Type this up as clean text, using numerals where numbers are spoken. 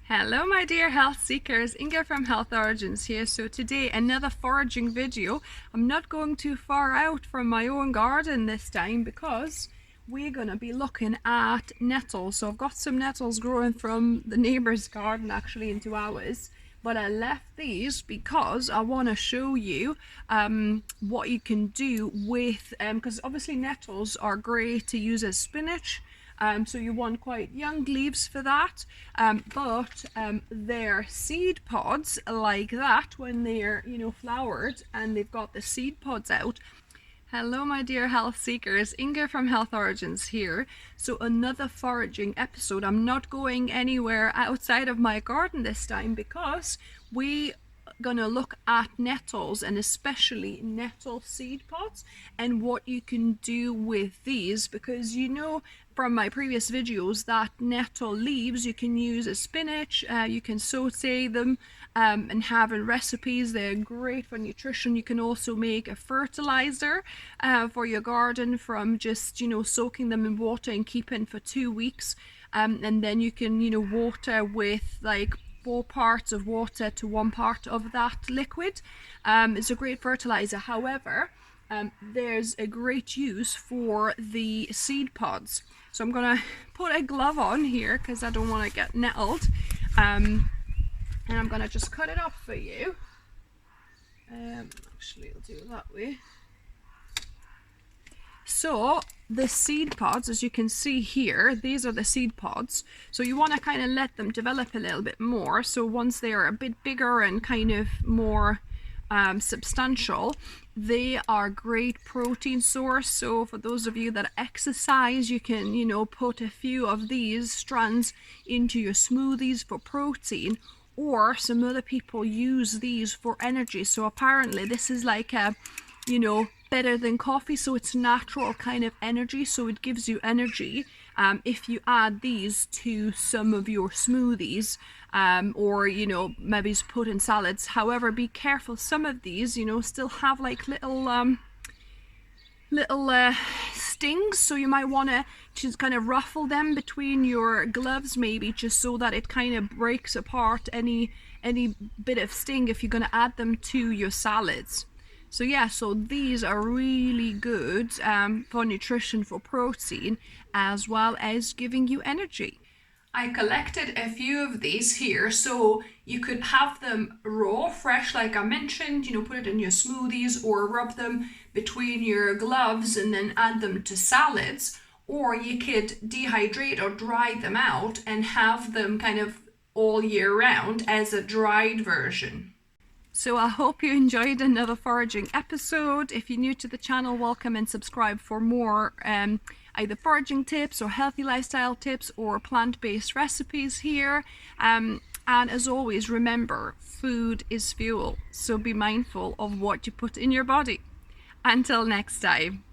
Hello my dear health seekers, Inga from Health Origins here. So today another foraging video. I'm not going too far out from my own garden this time because we're going to be looking at nettles. So I've got some nettles growing from the neighbour's garden actually into ours. But I left these because I want to show you what you can do with, because obviously nettles are great to use as spinach. So you want quite young leaves for that, but they're seed pods like that when they're flowered and they've got the seed pods out. Hello my dear health seekers, Inga from Health Origins here. So another foraging episode. I'm not going anywhere outside of my garden this time because we gonna look at nettles and especially nettle seed pods and what you can do with these, because from my previous videos that nettle leaves you can use as spinach, you can saute them and have in recipes. They're great for nutrition. You can also make a fertilizer for your garden from just soaking them in water and keeping for 2 weeks, and then you can water with like 4 parts of water to 1 part of that liquid. It's a great fertilizer. However, there's a great use for the seed pods. So I'm gonna put a glove on here because I don't want to get nettled, and I'm gonna just cut it off for you. Actually I'll do it that way. So the seed pods, as you can see here, these are the seed pods. So you want to kind of let them develop a little bit more. So once they are a bit bigger and kind of more substantial, they are great protein source. So for those of you that exercise, you can put a few of these strands into your smoothies for protein, or some other people use these for energy. So apparently this is like a better than coffee, so it's natural kind of energy, so it gives you energy if you add these to some of your smoothies, or maybe put in salads. However, be careful, some of these still have like little stings, so you might want to just kind of ruffle them between your gloves maybe, just so that it kind of breaks apart any bit of sting if you're going to add them to your salads. So yeah, so these are really good for nutrition, for protein, as well as giving you energy. I collected a few of these here, so you could have them raw, fresh, like I mentioned, put it in your smoothies or rub them between your gloves and then add them to salads, or you could dehydrate or dry them out and have them kind of all year round as a dried version. So I hope you enjoyed another foraging episode. If you're new to the channel, welcome and subscribe for more either foraging tips or healthy lifestyle tips or plant-based recipes here. And as always, remember, food is fuel. So be mindful of what you put in your body. Until next time.